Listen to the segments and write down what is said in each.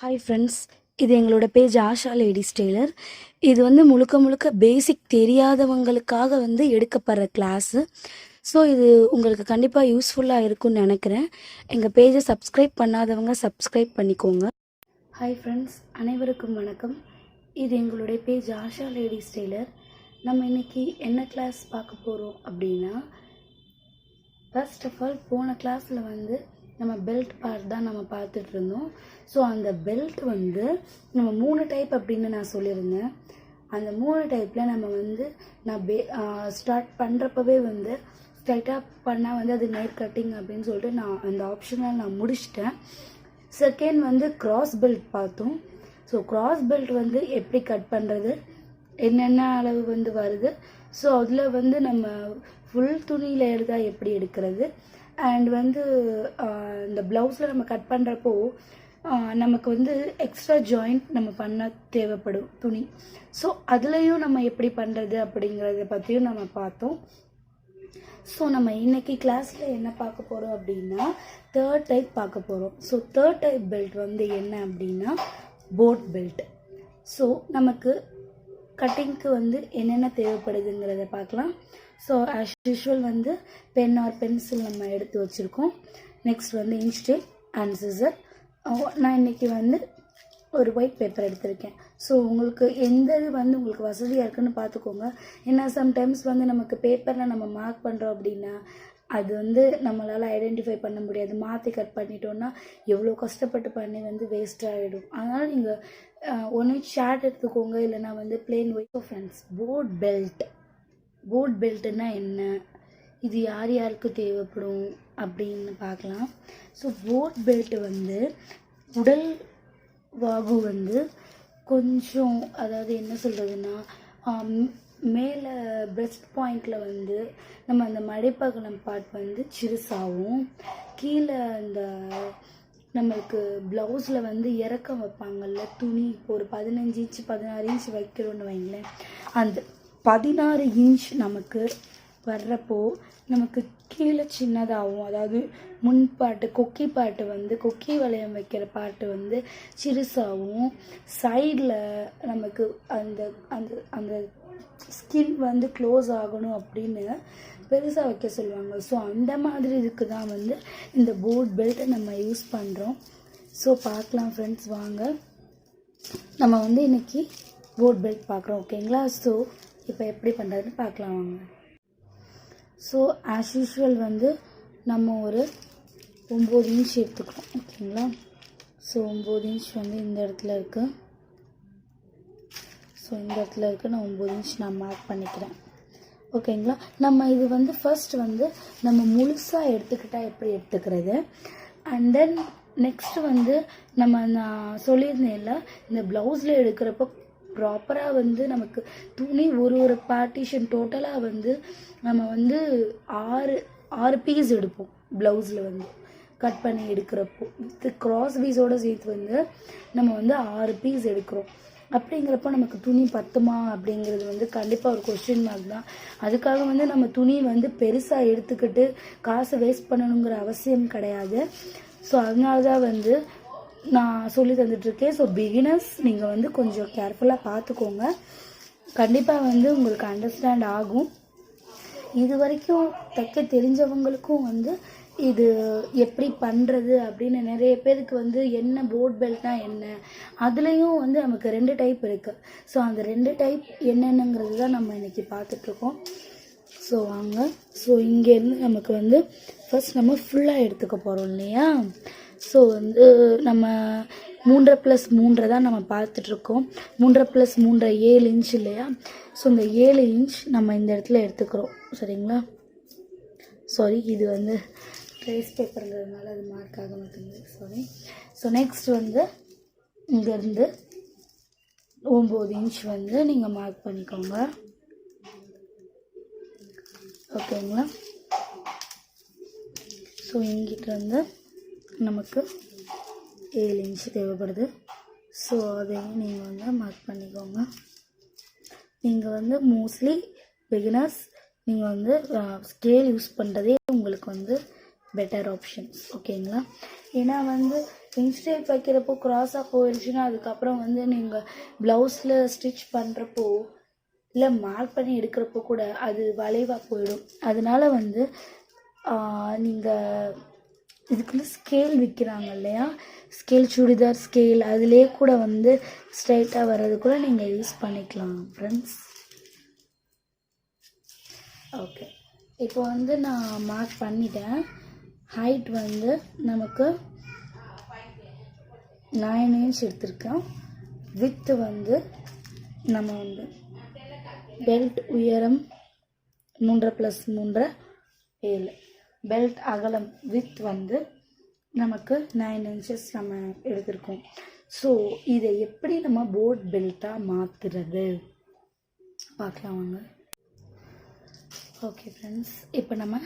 Hi friends, இது எங்களோட page Asha ladies Taylor. இது வந்து முழுக்க முழுக்க பேசிக் தெரியாதவங்களுக்காக வந்து எடுக்கப்படுற கிளாஸு. ஸோ இது உங்களுக்கு கண்டிப்பாக யூஸ்ஃபுல்லாக இருக்கும்னு நினைக்கிறேன். எங்கள் பேஜை சப்ஸ்கிரைப் பண்ணாதவங்க சப்ஸ்கிரைப் பண்ணிக்கோங்க. ஹாய் ஃப்ரெண்ட்ஸ், அனைவருக்கும் வணக்கம். இது எங்களுடைய பேஜ் ஆஷா லேடிஸ் டெய்லர். நம்ம இன்றைக்கி என்ன கிளாஸ் பார்க்க போகிறோம் அப்படின்னா, ஃபர்ஸ்ட் ஆஃப் ஆல் போன கிளாஸில் வந்து நம்ம பெல்ட் பார்ட் தான் நம்ம பார்த்துட்டு இருந்தோம். ஸோ அந்த பெல்ட் வந்து நம்ம 3 டைப் அப்படின்னு நான் சொல்லியிருந்தேன். அந்த 3 டைப்பில் நம்ம வந்து நான் ஸ்டார்ட் பண்ணுறப்பவே வந்து ஸ்ட்ரைட்டாக பண்ணால் வந்து அது நைட் கட்டிங் அப்படின்னு சொல்லிட்டு நான் அந்த ஆப்ஷனை நான் முடிச்சிட்டேன். செகண்ட் வந்து கிராஸ் பெல்ட் பார்த்தோம். ஸோ கிராஸ் பெல்ட் வந்து எப்படி கட் பண்ணுறது, என்னென்ன அளவு வந்து வருது, ஸோ அதில் வந்து நம்ம ஃபுல் துணியில் எடுத்தால் எப்படி எடுக்கிறது, அண்ட் வந்து இந்த ப்ளவுஸில் நம்ம கட் பண்ணுறப்போ நமக்கு வந்து எக்ஸ்ட்ரா ஜாயிண்ட் நம்ம பண்ண தேவைப்படும் துணி. ஸோ அதுலேயும் நம்ம எப்படி பண்ணுறது அப்படிங்கிறத பற்றியும் நம்ம பார்த்தோம். ஸோ நம்ம இன்றைக்கி கிளாஸில் என்ன பார்க்க போகிறோம் அப்படின்னா, தேர்ட் டைப் பார்க்க போகிறோம். ஸோ தேர்ட் டைப் பெல்ட் வந்து என்ன அப்படின்னா போட் பெல்ட். ஸோ நமக்கு கட்டிங்க்கு வந்து என்னென்ன தேவைப்படுதுங்கிறத பார்க்கலாம். ஸோ ஆஸ் யூஷுவல் வந்து பென் ஆர் பென்சில் நம்ம எடுத்து வச்சுருக்கோம். நெக்ஸ்ட் வந்து இன்ச் டேப் அண்ட் சிசர். நான் இன்றைக்கி வந்து ஒரு ஒயிட் பேப்பர் எடுத்திருக்கேன். ஸோ உங்களுக்கு எந்த இது வந்து உங்களுக்கு வசதியாக இருக்குன்னு பார்த்துக்கோங்க. ஏன்னா சம்டைம்ஸ் வந்து நமக்கு பேப்பரில் நம்ம மார்க் பண்ணுறோம் அப்படின்னா அது வந்து நம்மளால் ஐடென்டிஃபை பண்ண முடியாது. மாற்றி கட் பண்ணிட்டோன்னா எவ்வளோ கஷ்டப்பட்டு பண்ணி வந்து வேஸ்ட் ஆகிடும். அதனால் நீங்கள் ஒன்று ஷார்ட் எடுத்துக்கோங்க, இல்லைனா வந்து பிளெயின் ஒயிட். ஃப்ரெண்ட்ஸ், போட் பெல்ட்டுன்னா என்ன, இது யார் யாருக்கு தேவைப்படும் அப்படின்னு பார்க்கலாம். ஸோ போட் பெல்ட் வந்து உடல் வாகு வந்து கொஞ்சம், அதாவது என்ன சொல்கிறதுன்னா, மேலே பிரெஸ்ட் பாயிண்டில் வந்து நம்ம அந்த மடைப்பகலம் பார்ட் வந்து சிறுசாகவும், கீழே அந்த நம்மளுக்கு ப்ளவுஸில் வந்து இறக்கம் வைப்பாங்கள்ல துணி, இப்போ ஒரு 15 இன்ச் 16 இன்ச் வைக்கிறோன்னு வைங்களேன், அந்த 16 இன்ச் நமக்கு வர்றப்போ நமக்கு கீழே சின்னதாகவும், அதாவது முன் பாட்டு கொக்கி பாட்டு வந்து கொக்கி வளையம் வைக்கிற பாட்டு வந்து சிறுசாகவும், சைடில் நமக்கு அந்த அந்த அந்த ஸ்கின் வந்து க்ளோஸ் ஆகணும் அப்படின்னு பெருசாக வைக்க சொல்லுவாங்க. ஸோ அந்த மாதிரி இதுக்கு தான் வந்து இந்த போட் பெல்ட்டை நம்ம யூஸ் பண்ணுறோம். ஸோ பார்க்கலாம் ஃப்ரெண்ட்ஸ், வாங்க நம்ம வந்து இன்றைக்கி போட் பெல்ட் பார்க்குறோம். ஓகேங்களா? ஸோ இப்போ எப்படி பண்ணுறதுன்னு பார்க்கலாம் வாங்க. ஸோ ஆஸ் யூஷுவல் வந்து நம்ம ஒரு 9 இன்ச் எடுத்துக்கிறோம். ஓகேங்களா? ஸோ 9 இன்ச் வந்து இந்த இடத்துல இருக்குது. ஸோ இந்த இடத்துல இருக்குது. நான் 9 இன்ச் நான் மார்க் பண்ணிக்கிறேன். ஓகேங்களா? நம்ம இது வந்து ஃபர்ஸ்ட் வந்து நம்ம முழுசாக எடுத்துக்கிட்டால் எப்படி எடுத்துக்கிறது, அண்ட் தென் நெக்ஸ்ட் வந்து நம்ம நான் சொல்லியிருந்தேன்ல, இந்த ப்ளவுஸில் எடுக்கிறப்போ ப்ராப்பராக வந்து நமக்கு துணி ஒரு பார்ட்டிஷன் டோட்டலாக வந்து நம்ம வந்து 6 பீஸ் எடுப்போம். ப்ளவுஸில் வந்து கட் பண்ணி எடுக்கிறப்போ இது கிராஸ் பீஸோடு சேர்த்து வந்து நம்ம வந்து 6 பீஸ் எடுக்கிறோம். அப்படிங்கிறப்போ நமக்கு துணி பத்துமா அப்படிங்கிறது வந்து கண்டிப்பாக ஒரு கொஸ்டின் மார்க் தான். அதுக்காக வந்து நம்ம துணி வந்து பெருசாக எடுத்துக்கிட்டு காசை வேஸ்ட் பண்ணணுங்கிற அவசியம் கிடையாது. ஸோ அதனால தான் வந்து நான் சொல்லி தந்துட்டுருக்கேன். ஸோ பிகினர்ஸ் நீங்கள் வந்து கொஞ்சம் கேர்ஃபுல்லாக பார்த்துக்கோங்க. கண்டிப்பாக வந்து உங்களுக்கு அண்டர்ஸ்டாண்ட் ஆகும். இது வரைக்கும் தைக்க தெரிஞ்சவங்களுக்கும் வந்து இது எப்படி பண்ணுறது அப்படின்னு நிறைய பேருக்கு வந்து என்ன போட் பெல்ட்னா என்ன, அதுலேயும் வந்து நமக்கு 2 டைப் இருக்குது. ஸோ அந்த 2 டைப் என்னென்னங்கிறது தான் நம்ம இன்றைக்கி பார்த்துட்ருக்கோம். ஸோ வாங்க. ஸோ இங்கேருந்து நமக்கு வந்து ஃபர்ஸ்ட் நம்ம ஃபுல்லாக எடுத்துக்க போகிறோம் இல்லையா? ஸோ வந்து நம்ம 3+3 தான் நம்ம பார்த்துட்ருக்கோம். 3+3 7 இன்ச் இல்லையா? ஸோ இந்த 7 இன்ச் நம்ம இந்த இடத்துல எடுத்துக்கிறோம். சரிங்களா? சாரி, இது வந்து ட்ரேஸ் பேப்பருங்கிறதுனால அது மார்க் ஆக மாட்டேங்குது. சாரி. ஸோ நெக்ஸ்ட் வந்து இங்கேருந்து 9 இன்ச் வந்து நீங்கள் மார்க் பண்ணிக்கோங்க. ஓகேங்களா? ஸோ இங்கிட்ட வந்து நமக்கு 7 இன்ச் தேவைப்படுது. ஸோ அதையும் நீங்கள் வந்து மார்க் பண்ணிக்கோங்க. நீங்கள் வந்து மோஸ்ட்லி பிகினர்ஸ் நீங்கள் வந்து ஸ்கேல் யூஸ் பண்ணுறதே உங்களுக்கு வந்து பெட்டர் ஆப்ஷன்ஸ். ஓகேங்களா? ஏன்னா வந்து இன்ஸ்டேப் வைக்கிறப்போ க்ராஸாக போயிடுச்சுன்னா அதுக்கப்புறம் வந்து நீங்கள் ப்ளவுஸில் ஸ்டிச் பண்ணுறப்போ இல்லை மார்க் பண்ணி எடுக்கிறப்போ கூட அது வளைவாக போயிடும். அதனால வந்து நீங்கள் இதுக்குள்ள ஸ்கேல் விற்கிறாங்க இல்லையா, ஸ்கேல் சுடிதார் ஸ்கேல், அதிலே கூட வந்து ஸ்ட்ரைட்டாக வர்றது கூட நீங்கள் யூஸ் பண்ணிக்கலாம் ஃப்ரெண்ட்ஸ். ஓகே, இப்போ வந்து நான் மார்க் பண்ணிட்டேன். ஹைட் வந்து நமக்கு 9 inch எடுத்திருக்கோம். வித்து வந்து நம்ம வந்து பெல்ட் உயரம் 3 + 3 7, பெல்ட் அகலம் வித் வந்து நமக்கு 9 inches நம்ம எடுத்திருக்கோம். ஸோ இதை எப்படி நம்ம போட் பெல்ட்டாக மாற்றுறது பார்க்கலாம் வாங்க. ஓகே ஃப்ரெண்ட்ஸ், இப்போ நம்ம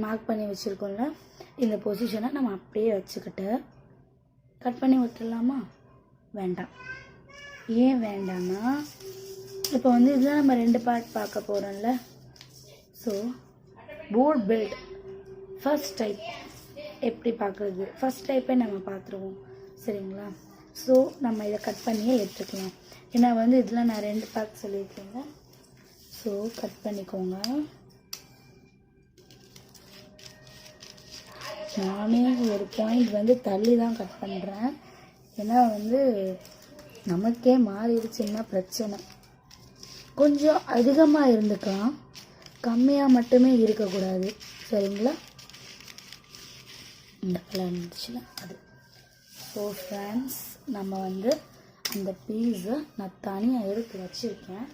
மார்க் பண்ணி வச்சுருக்கோம்ல, இந்த பொசிஷனை நம்ம அப்படியே வச்சுக்கிட்டு கட் பண்ணி விட்டுடலாமா? வேண்டாம். ஏன் வேண்டாம்னா இப்போ வந்து இதில் நம்ம 2 பார்ட் பார்க்க போகிறோம்ல. ஸோ போட் பெல்ட் ஃபர்ஸ்ட் டைப் எப்படி பார்க்குறது, ஃபர்ஸ்ட் டைப்பே நம்ம பார்த்துருவோம் சரிங்களா. ஸோ நம்ம இதை கட் பண்ணியே எடுத்துக்கலாம். ஏன்னா வந்து இதில் நான் 2 பார்ட் சொல்லியிருக்கேங்க. ஸோ கட் பண்ணிக்கோங்க. நானே ஒரு பாயிண்ட் வந்து தள்ளி தான் கட் பண்ணுறேன். ஏன்னா வந்து நமக்கே மாறிடுச்சுன்னா பிரச்சனை. கொஞ்சம் அதிகமாக இருந்துக்கலாம், கம்மியாக மட்டுமே இருக்கக்கூடாது சரிங்களா. இந்த கலர் இருந்துச்சுன்னா அது. ஸோ ஃப்ரெண்ட்ஸ், நம்ம வந்து அந்த பீஸை நான் தனியாக எடுத்து வச்சுருக்கேன்.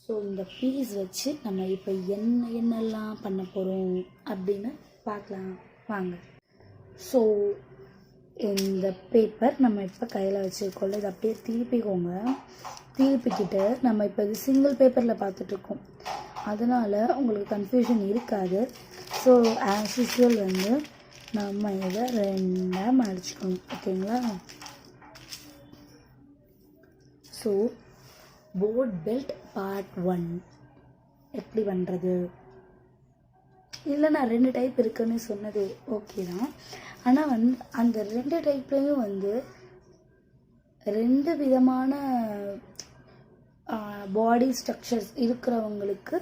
ஸோ இந்த பீஸ் வச்சு நம்ம இப்போ என்னெல்லாம் பண்ண போகிறோம் அப்படின்னு பார்க்கலாம் வாங்க. ஸோ இந்த பேப்பர் நம்ம இப்போ கையில் வச்சுருக்கோம்ல, இதை அப்படியே திருப்பிக்கோங்க. திருப்பிக்கிட்டு நம்ம இப்போ இது சிங்கிள் பேப்பரில் பார்த்துட்ருக்கோம், அதனால் உங்களுக்கு கன்ஃபியூஷன் இருக்காது. ஸோ ஆஸ் யூஸ்வல் வந்து நம்ம இதை 2ஆக மடிச்சுக்கணும் ஓகேங்களா. ஸோ போட் பெல்ட் பார்ட் 1 எப்படி பண்ணுறது? இல்லை, நான் 2 டைப் இருக்குன்னு சொன்னது ஓகே தான். ஆனால் வந்து அந்த 2 டைப்லேயும் வந்து 2 விதமான பாடி ஸ்ட்ரக்சர்ஸ் இருக்கிறவங்களுக்கு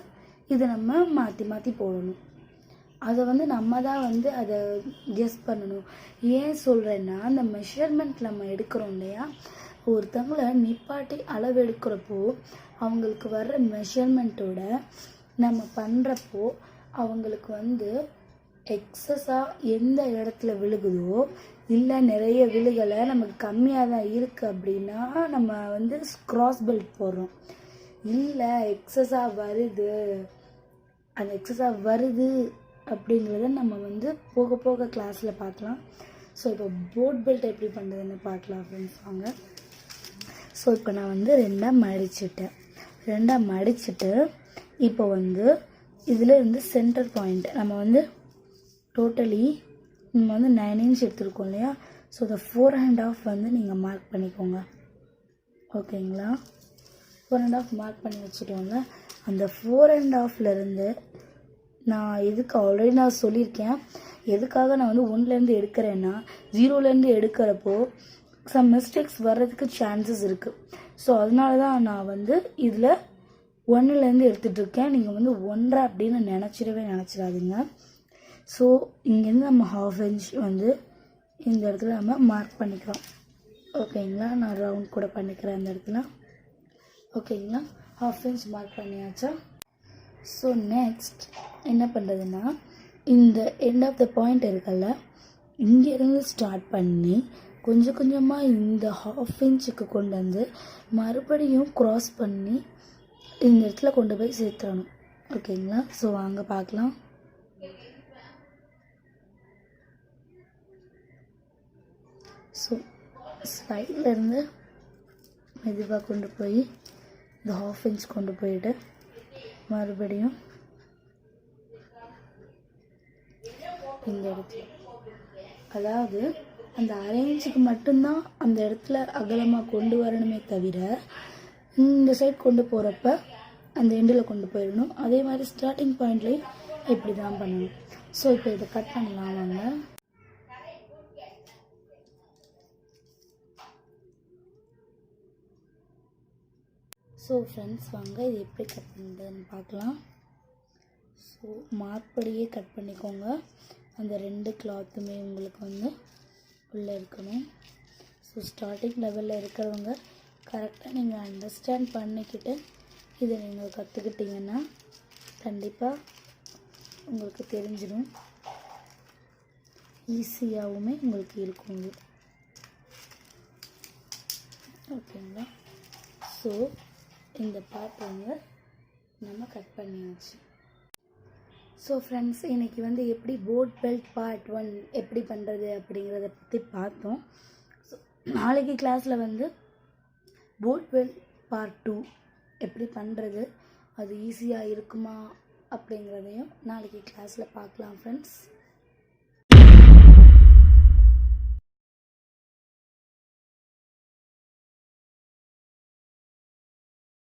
இதை நம்ம மாற்றி மாற்றி போடணும். அதை வந்து நம்ம தான் வந்து அதை கெஸ் பண்ணணும். ஏன் சொல்கிறேன்னா, அந்த மெஷர்மெண்ட் நம்ம எடுக்கிறோம் இல்லையா, ஒருத்தவங்களை நிப்பாட்டி அளவு எடுக்கிறப்போ அவங்களுக்கு வர்ற மெஷர்மெண்ட்டோட நம்ம பண்ணுறப்போ அவங்களுக்கு வந்து எக்ஸஸாக எந்த இடத்துல விழுகுதோ, இல்லை நிறைய விழுகலை நமக்கு கம்மியாக தான் இருக்குது அப்படின்னா நம்ம வந்து கிராஸ் பெல்ட் போடுறோம். இல்லை எக்ஸஸாக வருது, அந்த எக்ஸஸாக வருது அப்படிங்கிறத நம்ம வந்து போக போக கிளாஸில் பார்க்கலாம். ஸோ இப்போ போட் பெல்ட் எப்படி பண்ணுறதுன்னு பார்க்கலாம் ஃப்ரெண்ட்ஸ் வாங்க. ஸோ இப்போ நான் வந்து 2ஆக மடிச்சிட்டேன். 2ஆக மடிச்சுட்டு இப்போ வந்து இதில் இருந்து சென்டர் பாயிண்ட் நம்ம வந்து டோட்டலி நம்ம வந்து 9 inch எடுத்துருக்கோம் இல்லையா. ஸோ இந்த 4.5 வந்து நீங்கள் மார்க் பண்ணிக்கோங்க ஓகேங்களா. 4.5 மார்க் பண்ணி வச்சுட்டோங்க. அந்த 4.5லேருந்து நான் இதுக்கு ஆல்ரெடி நான் சொல்லியிருக்கேன், எதுக்காக நான் வந்து 1லேருந்து எடுக்கிறேன்னா 0லேருந்து எடுக்கிறப்போ சம் மிஸ்டேக்ஸ் வர்றதுக்கு சான்சஸ் இருக்குது. ஸோ அதனால தான் நான் வந்து இதில் 1லேருந்து எடுத்துகிட்ருக்கேன். நீங்கள் வந்து 1.5 அப்படின்னு நினச்சிடாதீங்க. ஸோ இங்கேருந்து நம்ம 1/2 inch வந்து இந்த இடத்துல நம்ம மார்க் பண்ணிக்கிறோம் ஓகேங்களா. நான் ரவுண்ட் கூட பண்ணிக்கிறேன் அந்த இடத்துல ஓகேங்களா. 1/2 inch மார்க் பண்ணியாச்சா. ஸோ நெக்ஸ்ட் என்ன பண்ணுறதுன்னா, இந்த எண்ட் ஆஃப் த பாயிண்ட் இருக்குல்ல, இங்கேருந்து ஸ்டார்ட் பண்ணி கொஞ்சம் கொஞ்சமாக இந்த 1/2 inchக்கு கொண்டு வந்து மறுபடியும் க்ராஸ் பண்ணி இந்த இடத்துல கொண்டு போய் சேர்த்துடணும் ஓகேங்களா. ஸோ வாங்க பார்க்கலாம். ஸோ சைட்லேருந்து மெதுவாக கொண்டு போய் இந்த 1/2 inch கொண்டு போயிட்டு மறுபடியும் இந்த இடத்துல, அதாவது அந்த 1/2 inchக்கு மட்டும்தான் அந்த இடத்துல அகலமாக கொண்டு வரணுமே தவிர இந்த சைட் கொண்டு போகிறப்ப அந்த எண்டில் கொண்டு போயிடணும். அதே மாதிரி ஸ்டார்டிங் பாயிண்ட்லேயும் இப்படி தான் பண்ணணும். ஸோ இப்போ இதை கட் பண்ணலாம் வாங்க. ஸோ ஃப்ரெண்ட்ஸ் வாங்க இது எப்படி கட் பண்ணுறதுன்னு பார்க்கலாம். ஸோ மார்க் படியே கட் பண்ணிக்கோங்க. அந்த 2 கிளாத்துமே உங்களுக்கு வந்து உள்ளே இருக்கணும். ஸோ ஸ்டார்டிங் லெவலில் இருக்கிறவங்க கரெக்டாக நீங்கள் அண்டர்ஸ்டாண்ட் பண்ணிக்கிட்டு இதை நீங்கள் கற்றுக்கிட்டிங்கன்னா கண்டிப்பாக உங்களுக்கு தெரிஞ்சிடும். ஈஸியாகவுமே உங்களுக்கு இருக்கும் இது. ஓகேங்களா? ஸோ இந்த பார்ட் வந்து நம்ம கட் பண்ணியாச்சு. ஸோ ஃப்ரெண்ட்ஸ் இன்றைக்கி வந்து எப்படி போட் பெல்ட் பார்ட் 1 எப்படி பண்ணுறது அப்படிங்கிறத பற்றி பார்த்தோம். ஸோ நாளைக்கு கிளாஸில் வந்து போட் பெல்ட் பார்ட் 2 எப்படி பண்ணுறது, அது ஈஸியாக இருக்குமா அப்படிங்கிறதையும் நாளைக்கு கிளாஸில் பார்க்கலாம் ஃப்ரெண்ட்ஸ்.